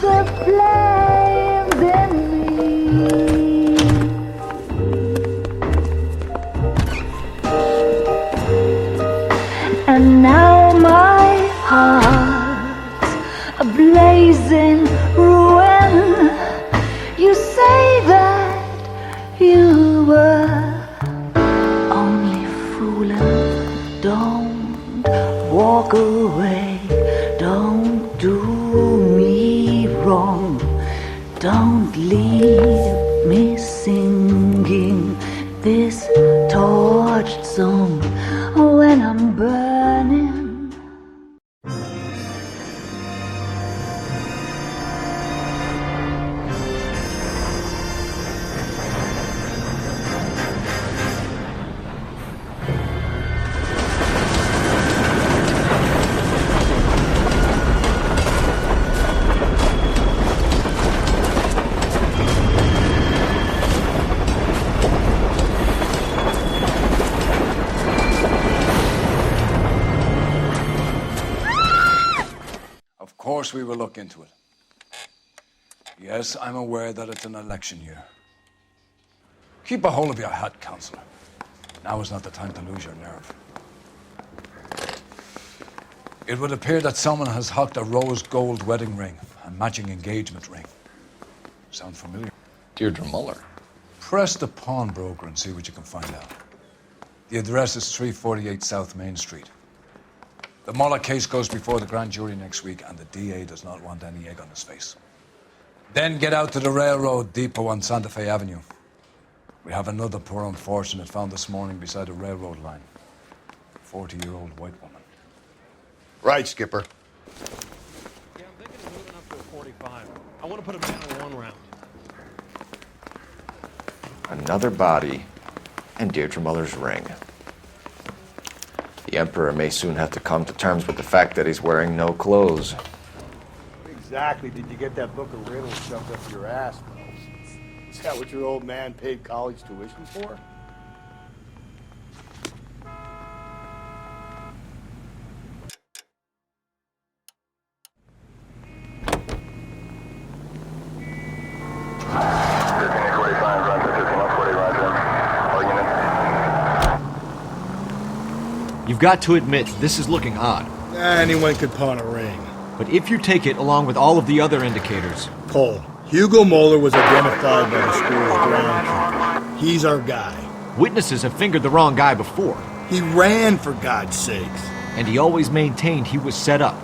The flames in me. And now my heart's a blazing ruin. You say that you were only fooling. Don't walk away. Don't do me wrong. Don't leave me singing this torched song when I'm burning. Of course we will look into it. Yes, I'm aware that it's an election year. Keep a hold of your hat, Counselor. Now is not the time to lose your nerve. It would appear that someone has hocked a rose gold wedding ring, a matching engagement ring. Sound familiar? Deirdre Muller. Press the pawnbroker and see what you can find out. The address is 348 South Main Street. The Muller case goes before the grand jury next week, and the DA does not want any egg on his face. Then get out to the railroad depot on Santa Fe Avenue. We have another poor unfortunate found this morning beside a railroad line. 40-year-old white woman. Right, Skipper. Yeah, I'm thinking of moving up to a 45. I want to put him down in one round. Another body and Deirdre Muller's ring. The Emperor may soon have to come to terms with the fact that he's wearing no clothes. Exactly did you get that book of riddles shoved up your ass, Mills? Is that what your old man paid college tuition for? You've got to admit, this is looking odd. Anyone could pawn a ring. But if you take it along with all of the other indicators... Cole, Hugo Moeller was identified by the school's groundkeeper. He's our guy. Witnesses have fingered the wrong guy before. He ran, for God's sakes. And he always maintained he was set up.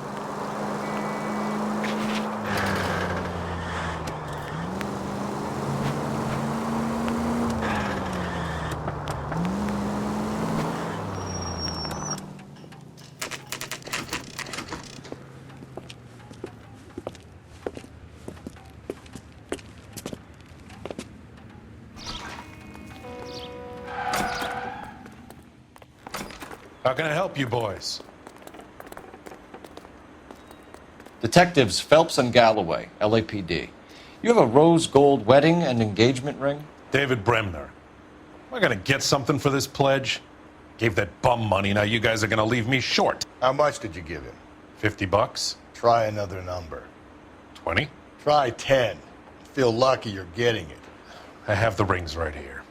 How can I help you boys? Detectives Phelps and Galloway, LAPD. You have a rose gold wedding and engagement ring? David Bremner. Am I gonna get something for this pledge? Gave that bum money, now you guys are gonna leave me short. How much did you give him? $50? Try another number. 20? Try 10. Feel lucky you're getting it. I have the rings right here.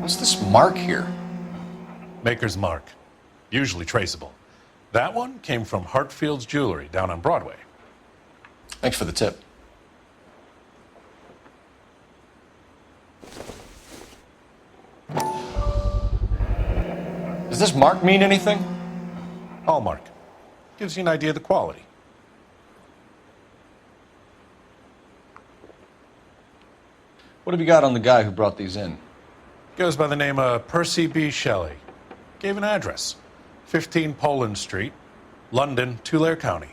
What's this mark here? Maker's mark. Usually traceable. That one came from Hartfield's Jewelry down on Broadway. Thanks for the tip. Does this mark mean anything? Hallmark. Gives you an idea of the quality. What have you got on the guy who brought these in? Goes by the name of Percy B. Shelley. Gave an address. 15 Poland Street, London, Tulare County.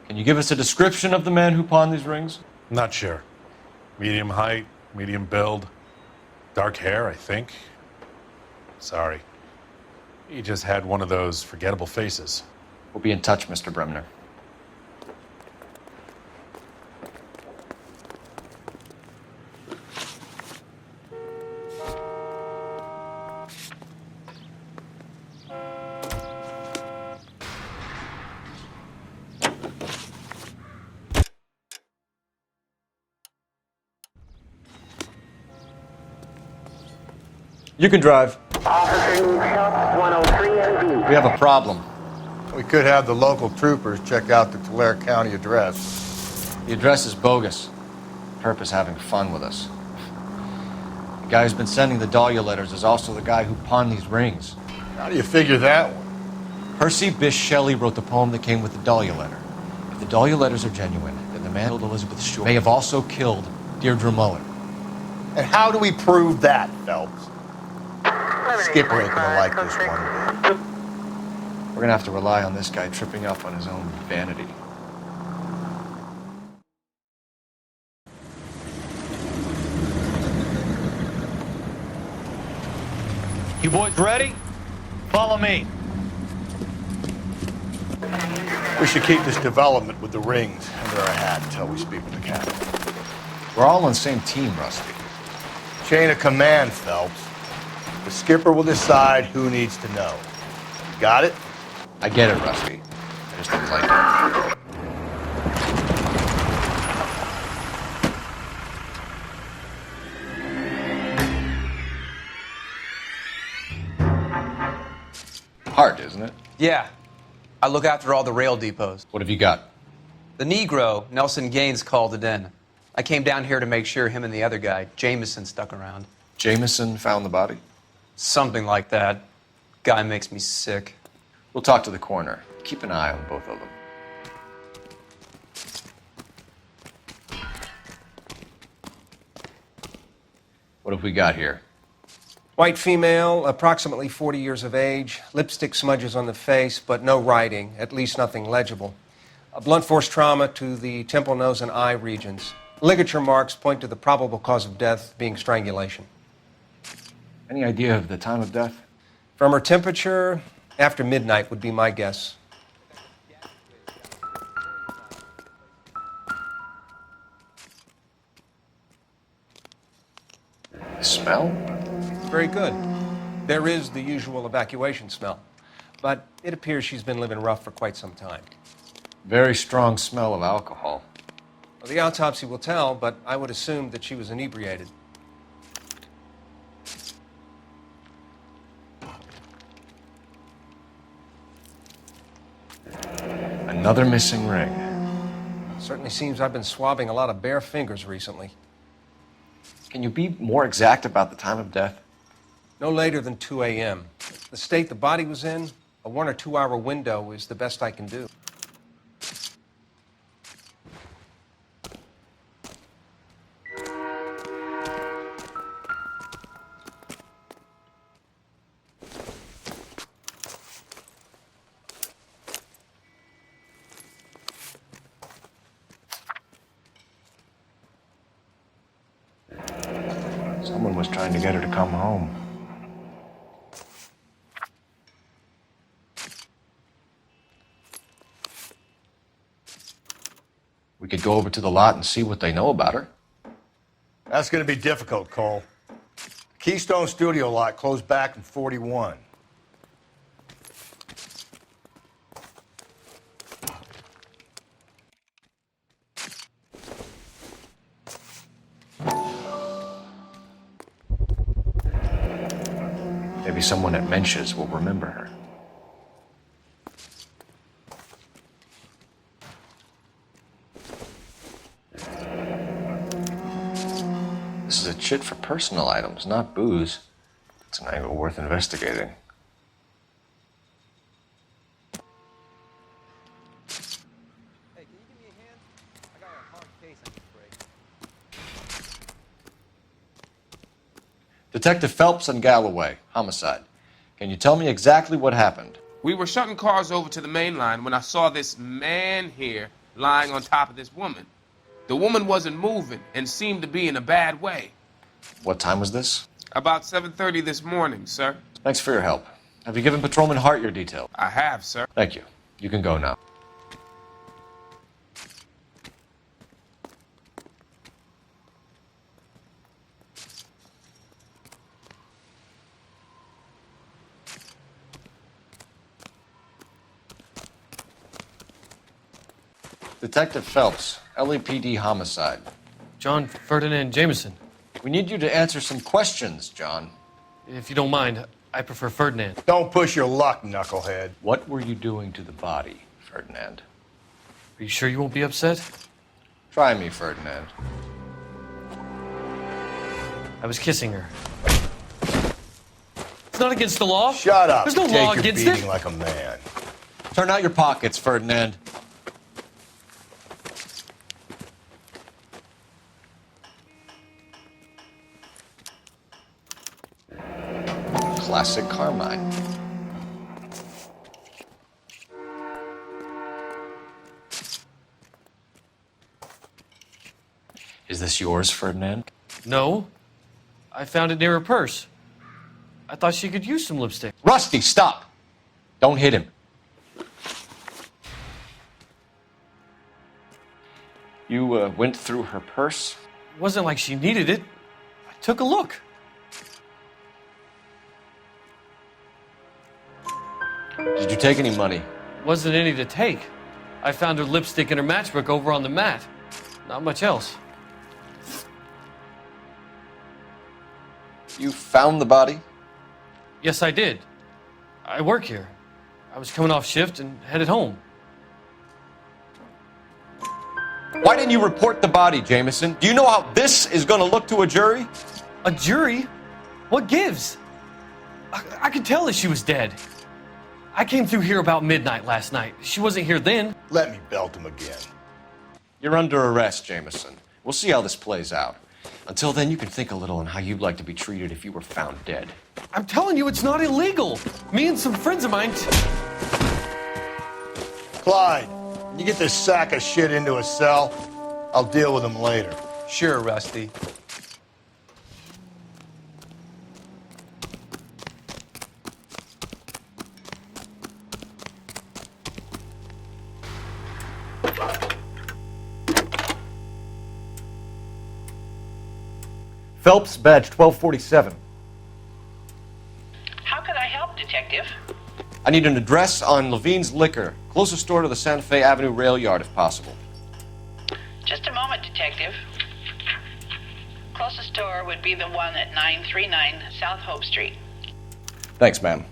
Can you give us a description of the man who pawned these rings? Not sure. Medium height, medium build. Dark hair, I think. Sorry. He just had one of those forgettable faces. We'll be in touch, Mr. Bremner. You can drive. We have a problem. We could have the local troopers check out the Tulare County address. The address is bogus. Perp is having fun with us. The guy who's been sending the Dahlia letters is also the guy who pawned these rings. How do you figure that one? Percy Bysshe Shelley wrote the poem that came with the Dahlia letter. If the Dahlia letters are genuine, then the man who killed Elizabeth Shore may have also killed Deirdre Muller. And how do we prove that, Phelps? Skipper ain't gonna like this one. We're gonna have to rely on this guy tripping up on his own vanity. You boys ready? Follow me. We should keep this development with the rings under our hat until we speak with the captain. We're all on the same team, Rusty. Chain of command, Phelps. The skipper will decide who needs to know. You got it? I get it, Rusty. I just don't like it. Hard, isn't it? Yeah. I look after all the rail depots. What have you got? The Negro, Nelson Gaines, called it in. I came down here to make sure him and the other guy, Jameson, stuck around. Jameson found the body? Something like that. Guy makes me sick. We'll talk to the coroner. Keep an eye on both of them. What have we got here? White female, approximately 40 years of age, lipstick smudges on the face, but no writing, at least nothing legible. A blunt force trauma to the temple, nose, and eye regions. Ligature marks point to the probable cause of death being strangulation. Any idea of the time of death? From her temperature, after midnight would be my guess. The smell? Very good. There is the usual evacuation smell, but it appears she's been living rough for quite some time. Very strong smell of alcohol. Well, the autopsy will tell, but I would assume that she was inebriated. Another missing ring. Certainly seems I've been swabbing a lot of bare fingers recently. Can you be more exact about the time of death? No later than 2 a.m. The state the body was in, a 1 or 2 hour window is the best I can do. Someone was trying to get her to come home. We could go over to the lot and see what they know about her. That's gonna be difficult, Cole. Keystone Studio lot closed back in 41. Maybe someone at Mensch's will remember her. This is a chit for personal items, not booze. It's an angle worth investigating. Hey, can you give me a hand? I got a hard case I need to break. Detective Phelps and Galloway, homicide. Can you tell me exactly what happened? We were shutting cars over to the main line when I saw this man here lying on top of this woman. The woman wasn't moving and seemed to be in a bad way. What time was this? About 7:30 this morning, sir. Thanks for your help. Have you given Patrolman Hart your detail? I have, sir. Thank you. You can go now. Detective Phelps, LAPD Homicide. John Ferdinand Jameson. We need you to answer some questions, John. If you don't mind, I prefer Ferdinand. Don't push your luck, knucklehead. What were you doing to the body, Ferdinand? Are you sure you won't be upset? Try me, Ferdinand. I was kissing her. It's not against the law. Shut up. There's no Take law your against beating it. like a man. Turn out your pockets, Ferdinand. Classic Carmine. Is this yours, Ferdinand? No. I found it near her purse. I thought she could use some lipstick. Rusty, stop! Don't hit him. You went through her purse? It wasn't like she needed it. I took a look. Did you take any money? Wasn't any to take. I found her lipstick and her matchbook over on the mat. Not much else. You found the body? Yes, I did. I work here. I was coming off shift and headed home. Why didn't you report the body, Jameson? Do you know how this is going to look to a jury? A jury? What gives? I could tell that she was dead. I came through here about midnight last night. She wasn't here then. Let me belt him again. You're under arrest, Jameson. We'll see how this plays out. Until then, you can think a little on how you'd like to be treated if you were found dead. I'm telling you, it's not illegal. Me and some friends of mine... Clyde, you get this sack of shit into a cell. I'll deal with him later. Sure, Rusty. Phelps, badge 1247. How can I help, Detective? I need an address on Levine's Liquor. Closest store to the Santa Fe Avenue Railyard, if possible. Just a moment, Detective. Closest store would be the one at 939 South Hope Street. Thanks, ma'am.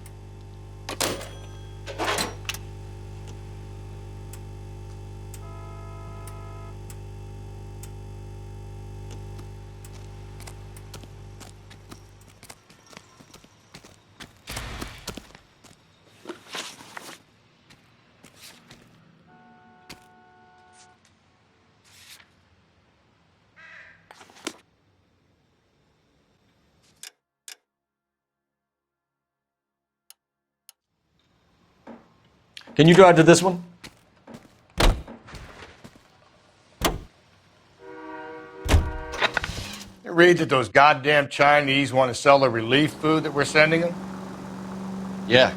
Can you drive to this one? You read that those goddamn Chinese want to sell the relief food that we're sending them? Yeah.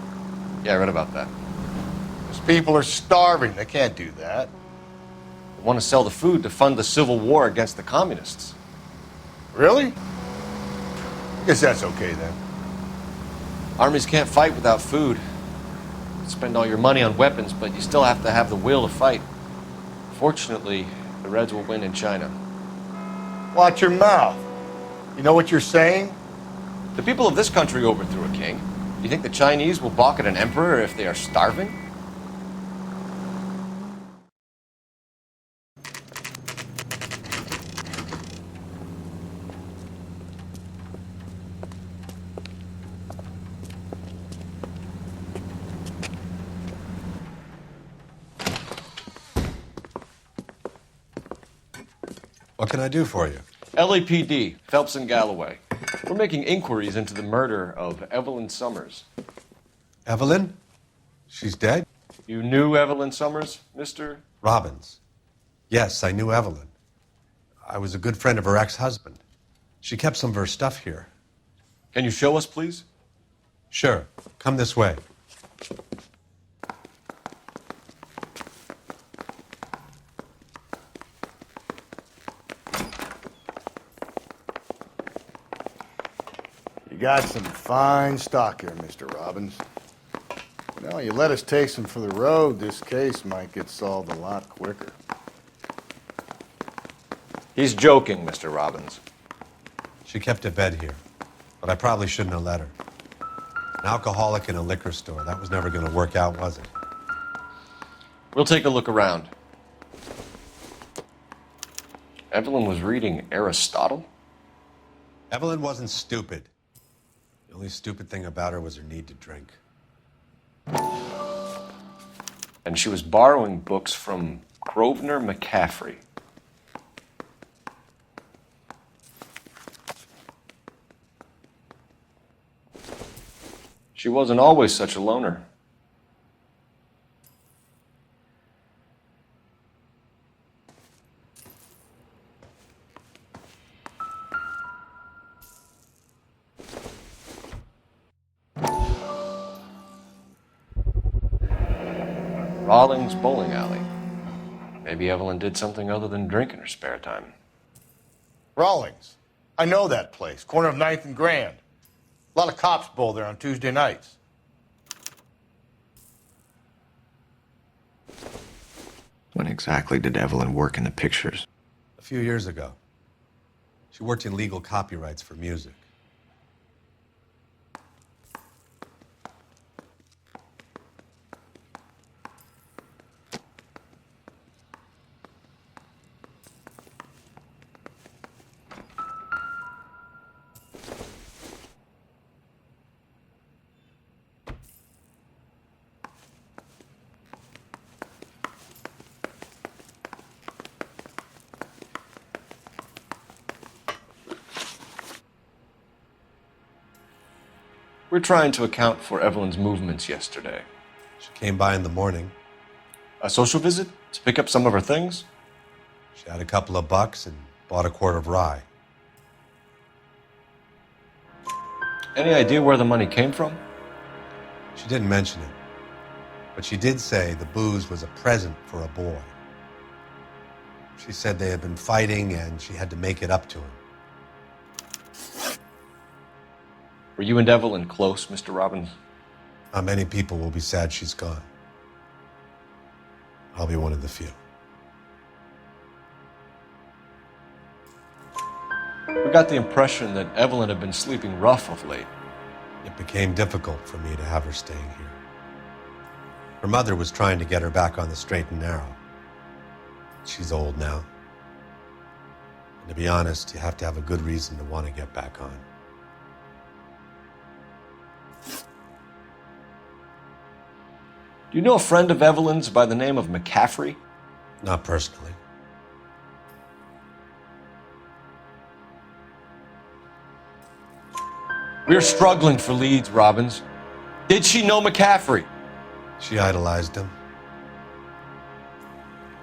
Yeah, I read about that. Those people are starving. They can't do that. They want to sell the food to fund the civil war against the communists. Really? I guess that's okay then. Armies can't fight without food. You spend all your money on weapons, but you still have to have the will to fight. Fortunately, the Reds will win in China. Watch your mouth. You know what you're saying? The people of this country overthrew a king. Do you think the Chinese will balk at an emperor if they are starving? What can I do for you? LAPD, Phelps and Galloway. We're making inquiries into the murder of Evelyn Summers. Evelyn? She's dead? You knew Evelyn Summers, Mr. Robbins. Yes, I knew Evelyn. I was a good friend of her ex-husband. She kept some of her stuff here. Can you show us, please? Sure. Come this way. got some fine stock here, Mr. Robbins. Now, you let us take some for the road, this case might get solved a lot quicker. He's joking, Mr. Robbins. She kept a bed here, but I probably shouldn't have let her. An alcoholic in a liquor store, that was never going to work out, was it? We'll take a look around. Evelyn was reading Aristotle? Evelyn wasn't stupid. The only stupid thing about her was her need to drink. And she was borrowing books from Grosvenor McCaffrey. She wasn't always such a loner. Rawlings Bowling Alley. Maybe Evelyn did something other than drink in her spare time. Rawlings. I know that place. Corner of 9th and Grand. A lot of cops bowl there on Tuesday nights. When exactly did Evelyn work in the pictures? A few years ago. She worked in legal copyrights for music. We're trying to account for Evelyn's movements yesterday. She came by in the morning. A social visit? To pick up some of her things? She had a couple of bucks and bought a quart of rye. Any idea where the money came from? She didn't mention it, but she did say the booze was a present for a boy. She said they had been fighting and she had to make it up to him. Were you and Evelyn close, Mr. Robbins? Not many people will be sad she's gone. I'll be one of the few. We got the impression that Evelyn had been sleeping rough of late. It became difficult for me to have her staying here. Her mother was trying to get her back on the straight and narrow. She's old now. And to be honest, you have to have a good reason to want to get back on. Do you know a friend of Evelyn's by the name of McCaffrey? Not personally. We're struggling for leads, Robbins. Did she know McCaffrey? She idolized him.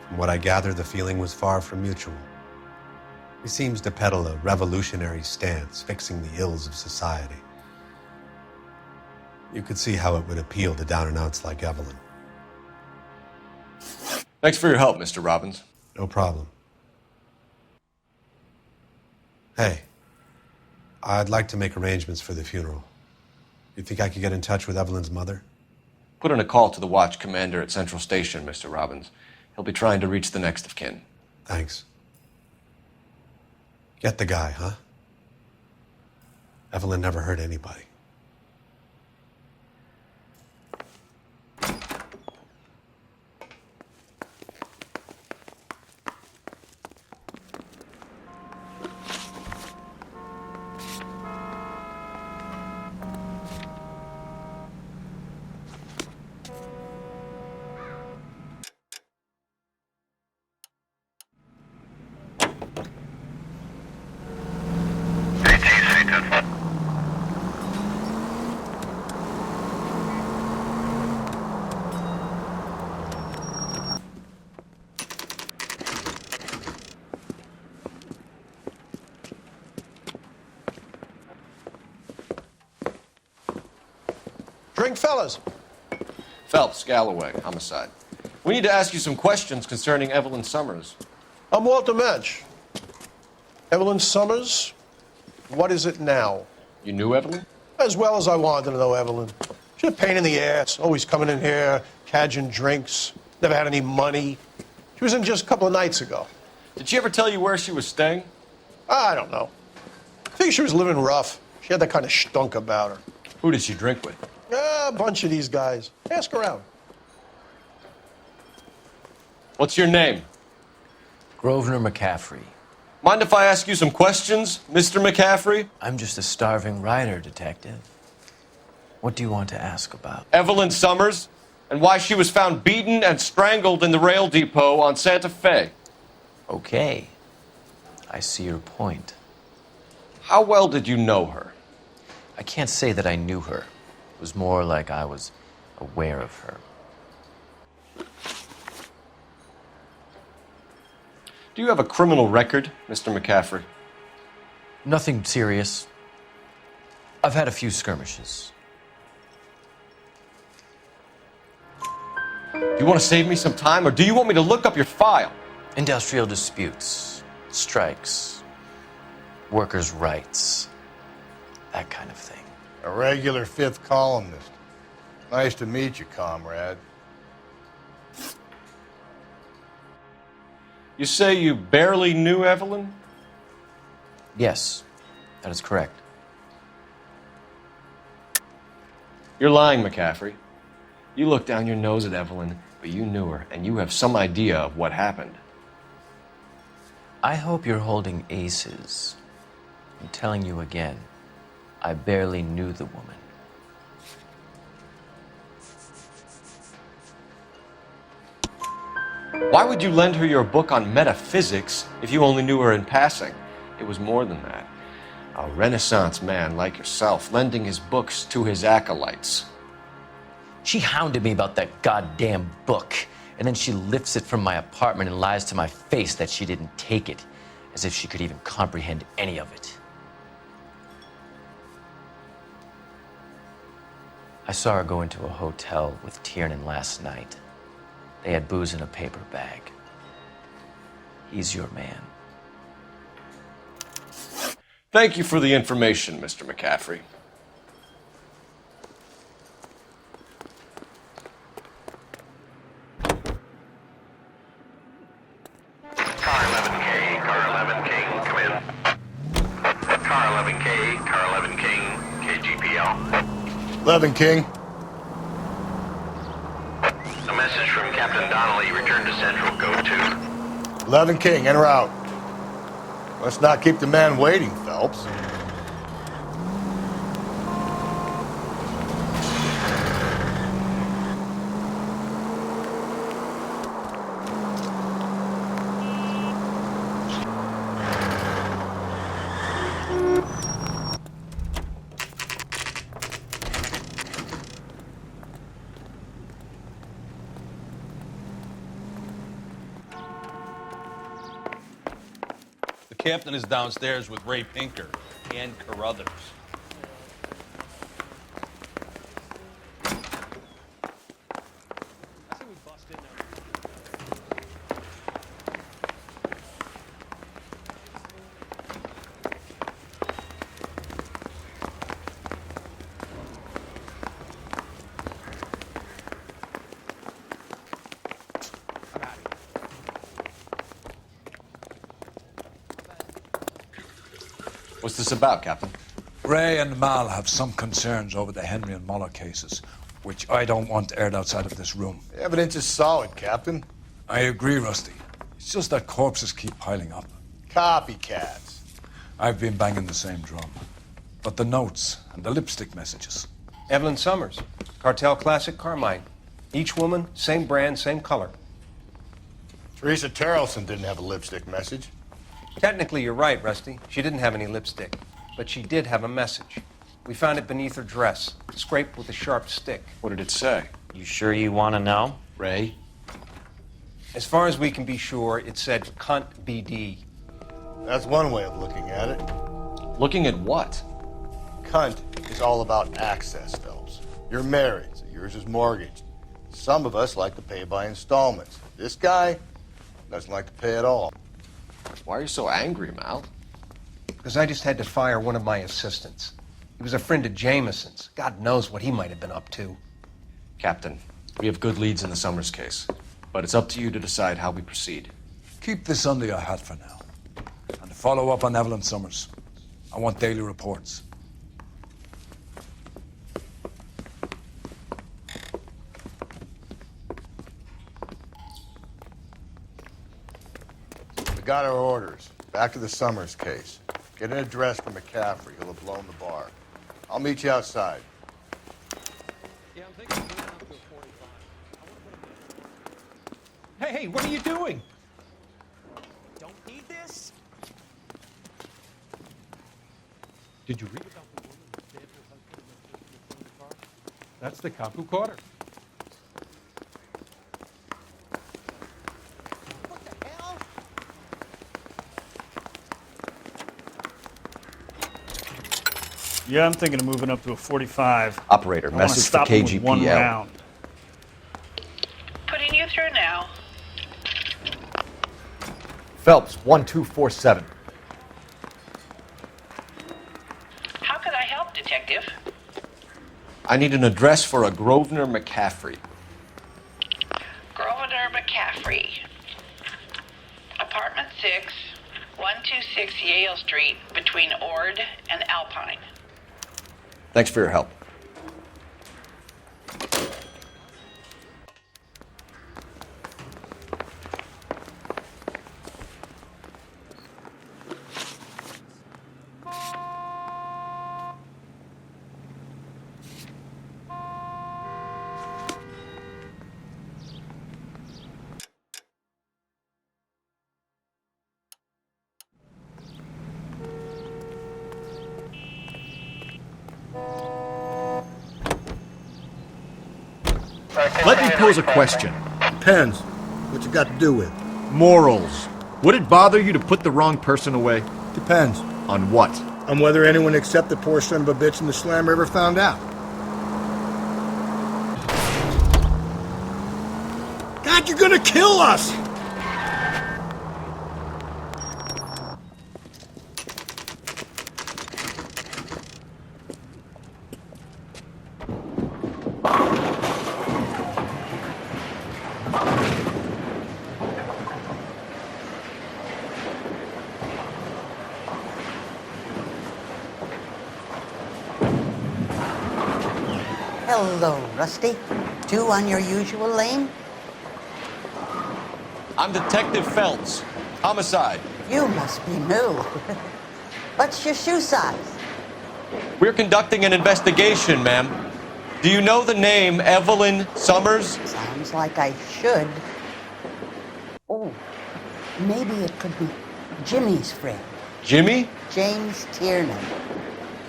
From what I gather, the feeling was far from mutual. He seems to peddle a revolutionary stance, fixing the ills of society. You could see how it would appeal to down-and-outs like Evelyn. Thanks for your help, Mr. Robbins. No problem. Hey, I'd like to make arrangements for the funeral. You think I could get in touch with Evelyn's mother? Put in a call to the watch commander at Central Station, Mr. Robbins. He'll be trying to reach the next of kin. Thanks. Get the guy, huh? Evelyn never hurt anybody. Drink, fellas. Phelps, Galloway, Homicide. We need to ask you some questions concerning Evelyn Summers. I'm Walter Mensch. Evelyn Summers, what is it now? You knew Evelyn? As well as I wanted to know Evelyn. She's a pain in the ass, always coming in here, cadging drinks, never had any money. She was in just a couple of nights ago. Did she ever tell you where she was staying? I don't know. I think she was living rough. She had that kind of stunk about her. Who did she drink with? A bunch of these guys. Ask around. What's your name? Grosvenor McCaffrey. Mind if I ask you some questions, Mr. McCaffrey? I'm just a starving writer, Detective. What do you want to ask about? Evelyn Summers, and why she was found beaten and strangled in the rail depot on Santa Fe. Okay. I see your point. How well did you know her? I can't say that I knew her. It was more like I was aware of her. Do you have a criminal record, Mr. McCaffrey? Nothing serious. I've had a few skirmishes. Do you want to save me some time, or do you want me to look up your file? Industrial disputes, strikes, workers' rights, that kind of thing. A regular fifth columnist. Nice to meet you, comrade. You say you barely knew Evelyn? Yes, that is correct. You're lying, McCaffrey. You looked down your nose at Evelyn, but you knew her, and you have some idea of what happened. I hope you're holding aces. I'm telling you again, I barely knew the woman. Why would you lend her your book on metaphysics if you only knew her in passing? It was more than that. A Renaissance man like yourself lending his books to his acolytes. She hounded me about that goddamn book, and then she lifts it from my apartment and lies to my face that she didn't take it, as if she could even comprehend any of it. I saw her go into a hotel with Tiernan last night. They had booze in a paper bag. He's your man. Thank you for the information, Mr. McCaffrey. Car 11K, Car 11 King, come in. Car 11K, Car 11 King, KGPL. 11 King. A message from Captain Donnelly, return to Central, go to. 11 King, en route. Let's not keep the man waiting, Phelps. The captain is downstairs with Ray Pinker and Carruthers. What's this about, Captain? Ray and Mal have some concerns over the Henry and Muller cases, which I don't want aired outside of this room. The evidence is solid, Captain. I agree, Rusty. It's just that corpses keep piling up. Copycats. I've been banging the same drum. But the notes and the lipstick messages. Evelyn Summers, Cartel Classic Carmine. Each woman, same brand, same color. Teresa Terrelson didn't have a lipstick message. Technically, you're right, Rusty. She didn't have any lipstick, but she did have a message. We found it beneath her dress, scraped with a sharp stick. What did it say? You sure you want to know? Ray? As far as we can be sure, it said cunt BD. That's one way of looking at it. Looking at what? Cunt is all about access, Phelps. You're married, so yours is mortgaged. Some of us like to pay by installments. This guy doesn't like to pay at all. Why are you so angry, Mal? Because I just had to fire one of my assistants. He was a friend of Jameson's. God knows what he might have been up to. Captain, we have good leads in the Summers case, but it's up to you to decide how we proceed. Keep this under your hat for now. And to follow up on Evelyn Summers, I want daily reports. We got our orders. Back to the Summers case. Get an address for McCaffrey. He'll have blown the bar. I'll meet you outside. Yeah, I'm thinking of up to a 45. Hey, what are you doing? Don't need this. Did you read about the woman who stabbed her husband in the car? That's the cop who caught her. Yeah, I'm thinking of moving up to a 45. Operator, I wanna message for stop him with one KGPL. round. Putting you through now. Phelps, 1247. How could I help, Detective? I need an address for a Grosvenor McCaffrey. Grosvenor McCaffrey. Apartment 6, 126 Yale Street, between Ord and Alpine. Thanks for your help. Let me pose a question. Depends. What you got to do with? Morals. Would it bother you to put the wrong person away? Depends. On what? On whether anyone except the poor son of a bitch in the slammer ever found out. God, you're gonna kill us! Hello, Rusty. Two on your usual lane? I'm Detective Phelps. Homicide. You must be new. What's your shoe size? We're conducting an investigation, ma'am. Do you know the name Evelyn Summers? Sounds like I should. Oh, maybe it could be Jimmy's friend. Jimmy? James Tiernan.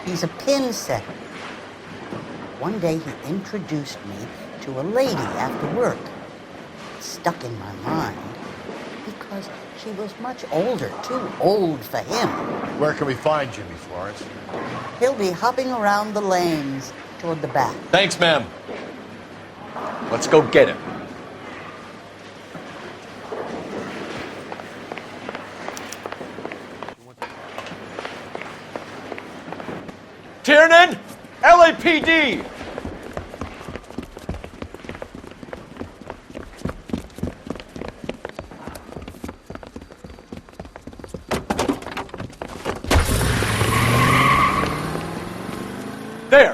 He's a pin setter. One day he introduced me to a lady after work. It stuck in my mind because she was much older, too old for him. Where can we find Jimmy, Florence? He'll be hopping around the lanes toward the back. Thanks, ma'am. Let's go get him. Tiernan! LAPD! There!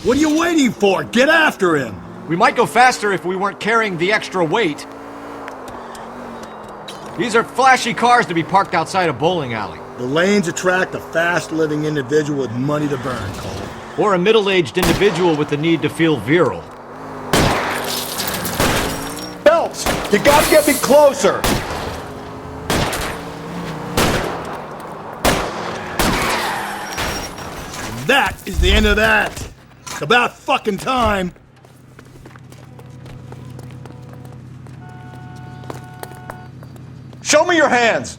What are you waiting for? Get after him! We might go faster if we weren't carrying the extra weight. These are flashy cars to be parked outside a bowling alley. The lanes attract a fast-living individual with money to burn, Cole. Or a middle-aged individual with the need to feel virile. Phelps, you gotta get me closer! That is the end of that. It's about fucking time. Show me your hands!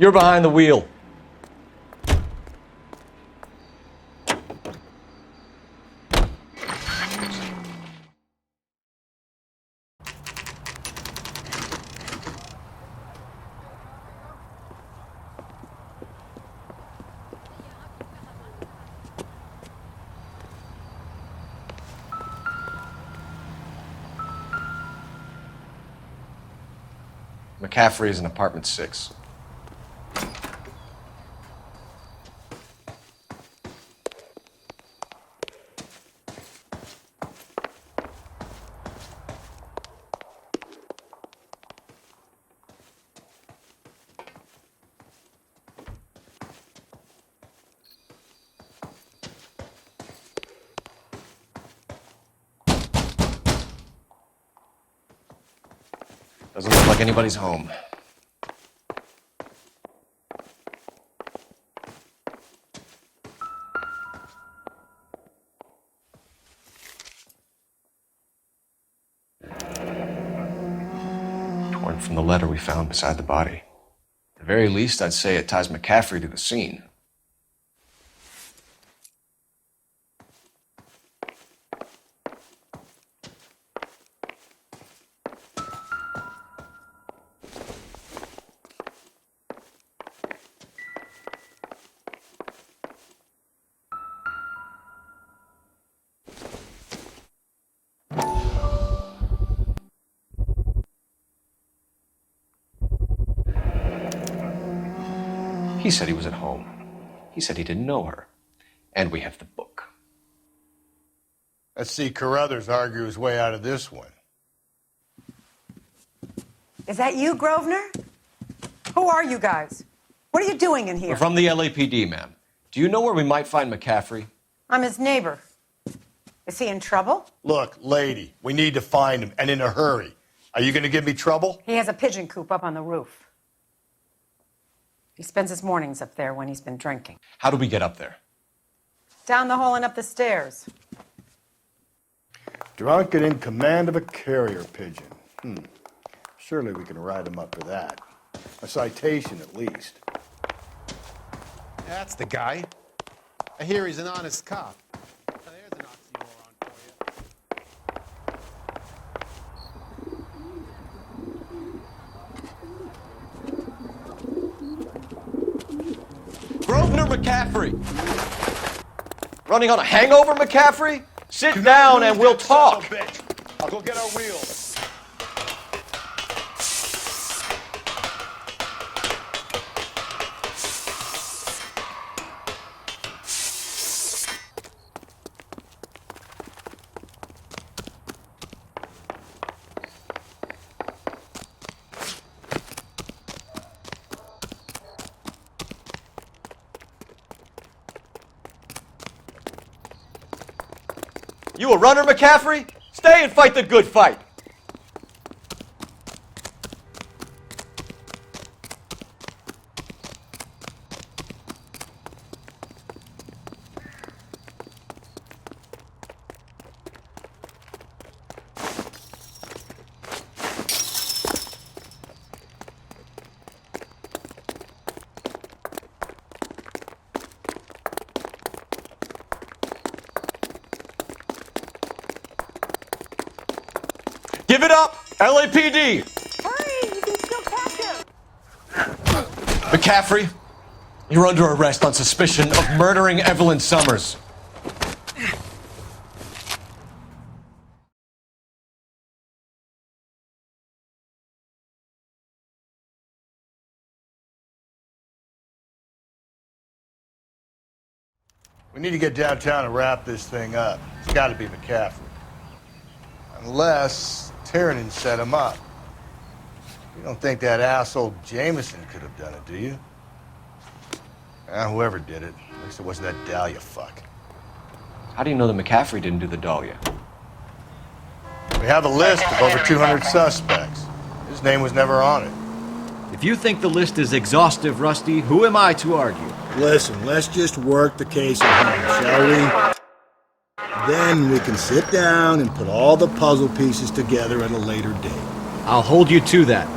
You're behind the wheel. McCaffrey is in apartment 6. Doesn't look like anybody's home. Torn from the letter we found beside the body. At the very least, I'd say it ties McCaffrey to the scene. He said he was at home. He said he didn't know her. And we have the book. Let's see Carruthers argue his way out of this one. Is that you, Grosvenor? Who are you guys? What are you doing in here? We're from the LAPD, ma'am. Do you know where we might find McCaffrey? I'm his neighbor. Is he in trouble? Look, lady, we need to find him, and in a hurry. Are you going to give me trouble? He has a pigeon coop up on the roof. He spends his mornings up there when he's been drinking. How do we get up there? Down the hall and up the stairs. Drunk and in command of a carrier pigeon. Surely we can write him up for that. A citation, at least. That's the guy. I hear he's an honest cop. There's an oxymoron for you. Grosvenor McCaffrey! Running on a hangover, McCaffrey? Sit down and we'll talk. I'll go get our wheels. You a runner, McCaffrey? Stay and fight the good fight. Give it up, LAPD! Hurry, you can still catch him! McCaffrey, you're under arrest on suspicion of murdering Evelyn Summers. We need to get downtown and wrap this thing up. It's got to be McCaffrey. Unless Tiernan set him up. You don't think that asshole Jameson could have done it, do you? Whoever did it. At least it wasn't that Dahlia fuck. How do you know that McCaffrey didn't do the Dahlia? We have a list of over 200 suspects. His name was never on it. If you think the list is exhaustive, Rusty, who am I to argue? Listen, let's just work the case at hand, shall we? Then we can sit down and put all the puzzle pieces together at a later date. I'll hold you to that.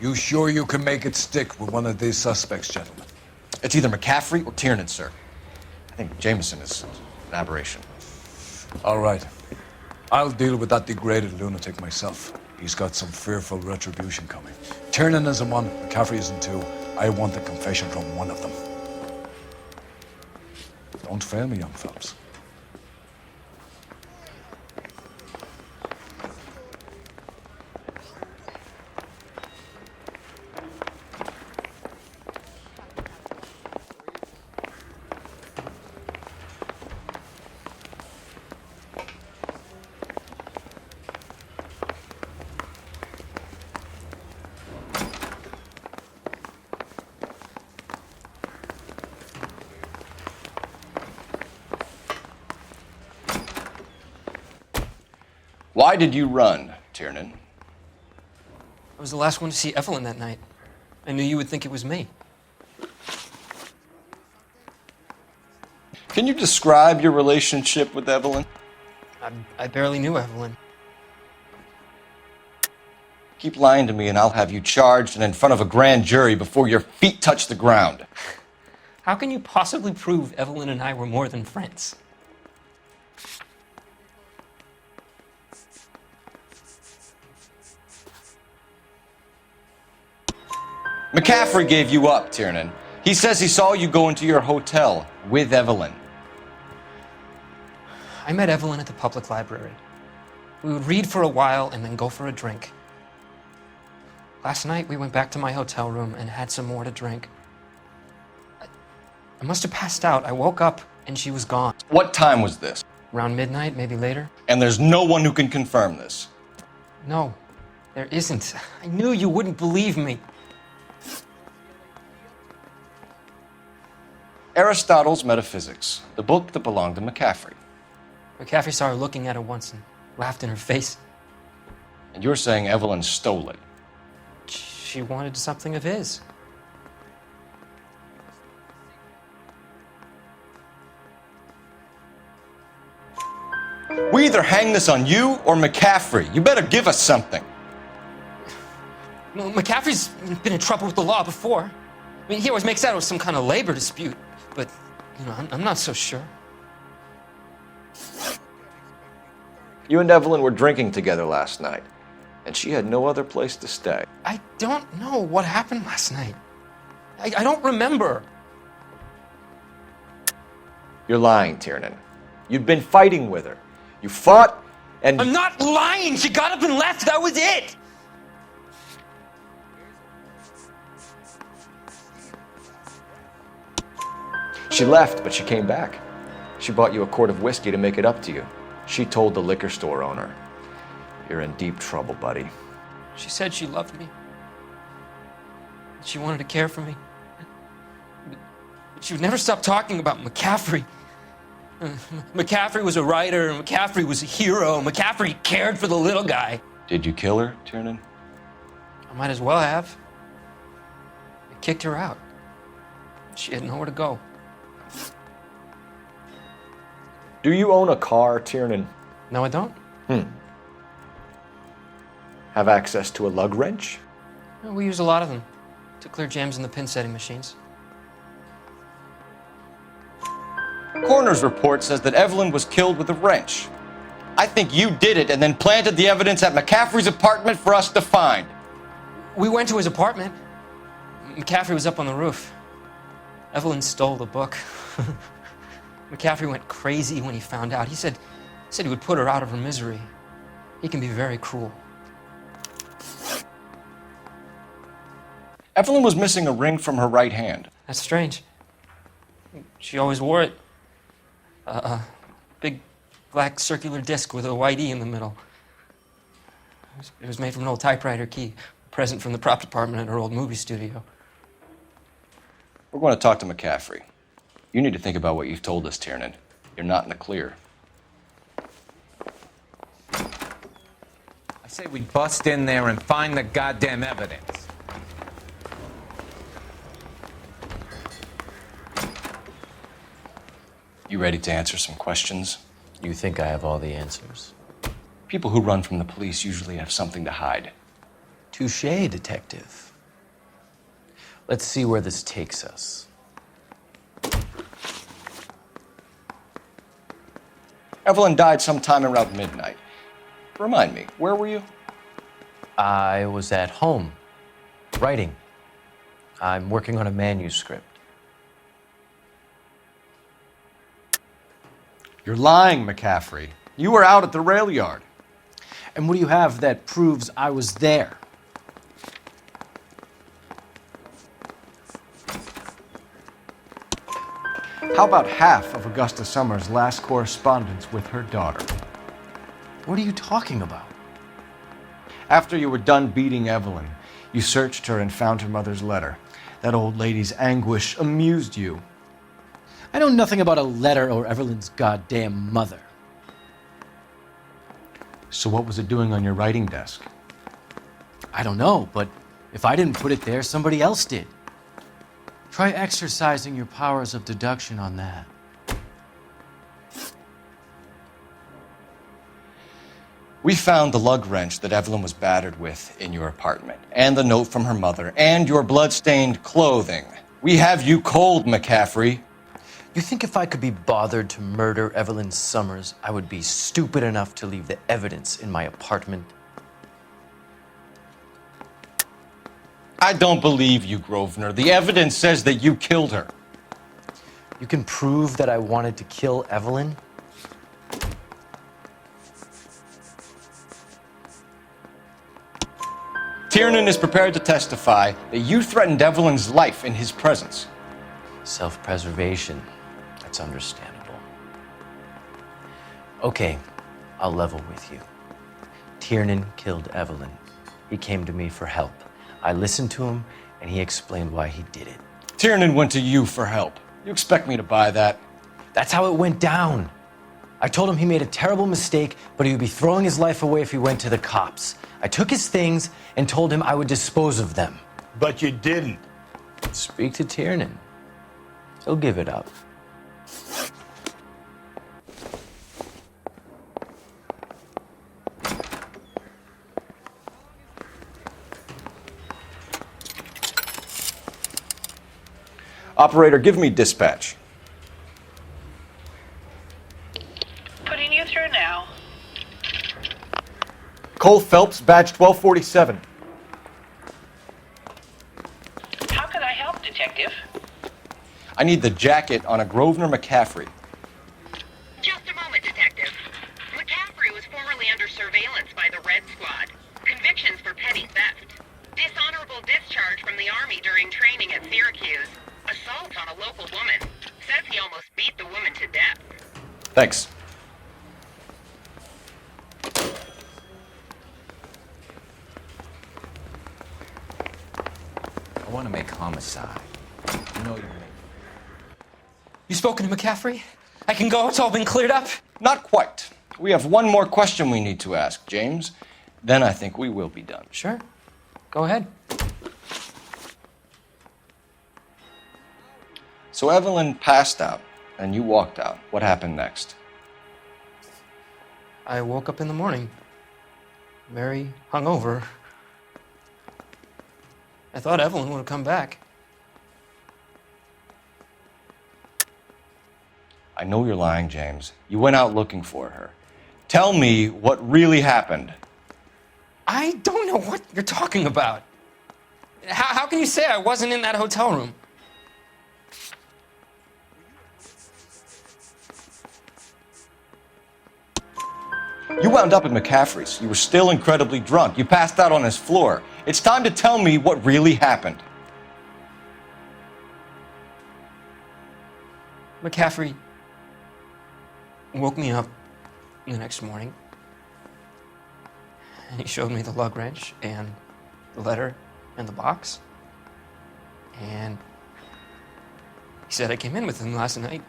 You sure you can make it stick with one of these suspects, gentlemen? It's either McCaffrey or Tiernan, sir. I think Jameson is an aberration. All right. I'll deal with that degraded lunatic myself. He's got some fearful retribution coming. Tiernan isn't one, McCaffrey isn't two. I want the confession from one of them. Don't fail me, young fellas. Why did you run, Tiernan? I was the last one to see Evelyn that night. I knew you would think it was me. Can you describe your relationship with Evelyn? I barely knew Evelyn. Keep lying to me and I'll have you charged and in front of a grand jury before your feet touch the ground. How can you possibly prove Evelyn and I were more than friends? McCaffrey gave you up, Tiernan. He says he saw you go into your hotel with Evelyn. I met Evelyn at the public library. We would read for a while and then go for a drink. Last night, we went back to my hotel room and had some more to drink. I must have passed out. I woke up and she was gone. What time was this? Around midnight, maybe later. And there's no one who can confirm this? No, there isn't. I knew you wouldn't believe me. Aristotle's Metaphysics, the book that belonged to McCaffrey. McCaffrey saw her looking at it once and laughed in her face. And you're saying Evelyn stole it? She wanted something of his. We either hang this on you or McCaffrey. You better give us something. Well, McCaffrey's been in trouble with the law before. I mean, he always makes out it was some kind of labor dispute, but, you know, I'm not so sure. You and Evelyn were drinking together last night, and she had no other place to stay. I don't know what happened last night. I don't remember. You're lying, Tiernan. You'd been fighting with her. You fought, and... I'm not lying! She got up and left! That was it! She left, but she came back. She bought you a quart of whiskey to make it up to you. She told the liquor store owner. You're in deep trouble, buddy. She said she loved me. She wanted to care for me. But she would never stop talking about McCaffrey. McCaffrey was a writer, McCaffrey was a hero, McCaffrey cared for the little guy. Did you kill her, Tiernan? I might as well have. I kicked her out. She had nowhere to go. Do you own a car, Tiernan? No, I don't. Have access to a lug wrench? No, we use a lot of them to clear jams in the pin setting machines. Coroner's report says that Evelyn was killed with a wrench. I think you did it and then planted the evidence at McCaffrey's apartment for us to find. We went to his apartment. McCaffrey was up on the roof. Evelyn stole the book. McCaffrey went crazy when he found out. He said he would put her out of her misery. He can be very cruel. Evelyn was missing a ring from her right hand. That's strange. She always wore it. Big black circular disc with a white E in the middle. It was made from an old typewriter key, a present from the prop department at her old movie studio. We're going to talk to McCaffrey. You need to think about what you've told us, Tiernan. You're not in the clear. I say we bust in there and find the goddamn evidence. You ready to answer some questions? You think I have all the answers? People who run from the police usually have something to hide. Touché, detective. Let's see where this takes us. Evelyn died sometime around midnight. Remind me, where were you? I was at home, writing. I'm working on a manuscript. You're lying, McCaffrey. You were out at the Railyard. And what do you have that proves I was there? How about half of Augusta Summers' last correspondence with her daughter? What are you talking about? After you were done beating Evelyn, you searched her and found her mother's letter. That old lady's anguish amused you. I know nothing about a letter or Evelyn's goddamn mother. So what was it doing on your writing desk? I don't know, but if I didn't put it there, somebody else did. Try exercising your powers of deduction on that. We found the lug wrench that Evelyn was battered with in your apartment, and the note from her mother, and your blood-stained clothing. We have you cold, McCaffrey. You think if I could be bothered to murder Evelyn Summers, I would be stupid enough to leave the evidence in my apartment? I don't believe you, Grosvenor. The evidence says that you killed her. You can prove that I wanted to kill Evelyn? Tiernan is prepared to testify that you threatened Evelyn's life in his presence. Self-preservation. That's understandable. Okay, I'll level with you. Tiernan killed Evelyn. He came to me for help. I listened to him, and he explained why he did it. Tiernan went to you for help. You expect me to buy that? That's how it went down. I told him he made a terrible mistake, but he would be throwing his life away if he went to the cops. I took his things and told him I would dispose of them. But you didn't. Speak to Tiernan. He'll give it up. Operator, give me dispatch. Putting you through now. Cole Phelps, badge 1247. How can I help, Detective? I need the jacket on a Grosvenor McCaffrey. Just a moment, Detective. McCaffrey was formerly under surveillance by the Red Squad. Convictions for petty theft. Dishonorable discharge from the Army during training at Syracuse. Assault on a local woman. Says he almost beat the woman to death. Thanks. I want to make homicide. You know you're You spoken to McCaffrey? I can go? It's all been cleared up? Not quite. We have one more question we need to ask, James. Then I think we will be done. Sure. Go ahead. So Evelyn passed out, and you walked out. What happened next? I woke up in the morning, very hungover. I thought Evelyn would have come back. I know you're lying, James. You went out looking for her. Tell me what really happened. I don't know what you're talking about. How can you say I wasn't in that hotel room? You wound up at McCaffrey's. You were still incredibly drunk. You passed out on his floor. It's time to tell me what really happened. McCaffrey woke me up the next morning, and he showed me the lug wrench and the letter and the box, and he said I came in with him last night.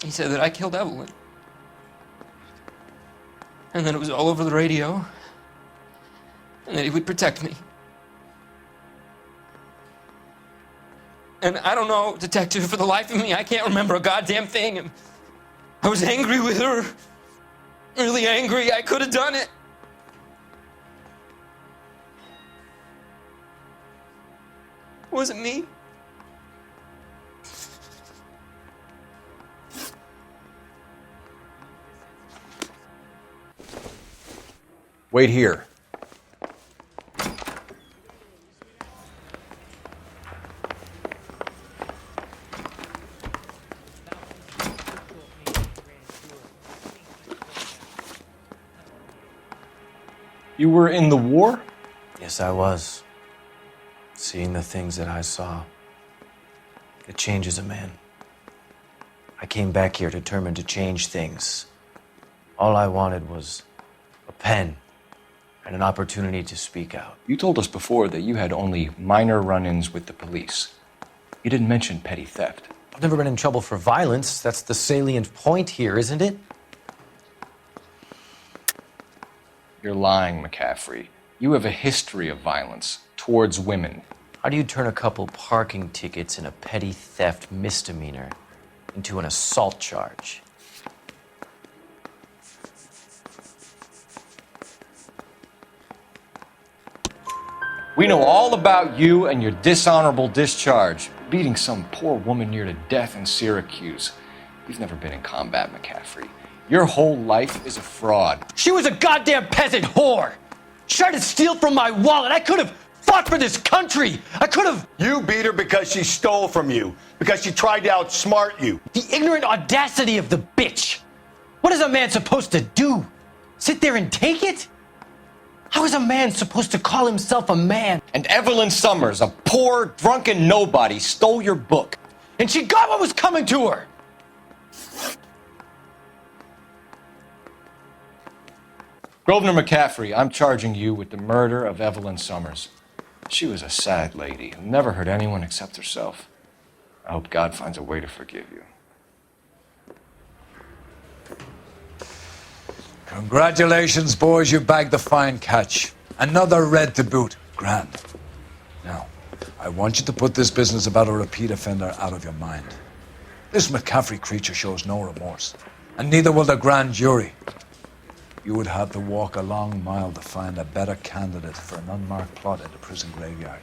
He said that I killed Evelyn, and that it was all over the radio, and that he would protect me. And I don't know, Detective, for the life of me, I can't remember a goddamn thing. I was angry with her. Really angry. I could have done it. It wasn't me. Wait here. You were in the war? Yes, I was. Seeing the things that I saw. It changes a man. I came back here determined to change things. All I wanted was a pen and an opportunity to speak out. You told us before that you had only minor run-ins with the police. You didn't mention petty theft. I've never been in trouble for violence. That's the salient point here, isn't it? You're lying, McCaffrey. You have a history of violence towards women. How do you turn a couple parking tickets and a petty theft misdemeanor into an assault charge? We know all about you and your dishonorable discharge, beating some poor woman near to death in Syracuse. You've never been in combat, McCaffrey. Your whole life is a fraud. She was a goddamn peasant whore! She tried to steal from my wallet. I could have fought for this country. I could have... You beat her because she stole from you, because she tried to outsmart you. The ignorant audacity of the bitch. What is a man supposed to do? Sit there and take it? How is a man supposed to call himself a man? And Evelyn Summers, a poor, drunken nobody, stole your book. And she got what was coming to her. Grosvenor McCaffrey, I'm charging you with the murder of Evelyn Summers. She was a sad lady who never hurt anyone except herself. I hope God finds a way to forgive you. Congratulations, boys, you bagged the fine catch. Another red to boot. Grand. Now, I want you to put this business about a repeat offender out of your mind. This McCaffrey creature shows no remorse, and neither will the grand jury. You would have to walk a long mile to find a better candidate for an unmarked plot in the prison graveyard.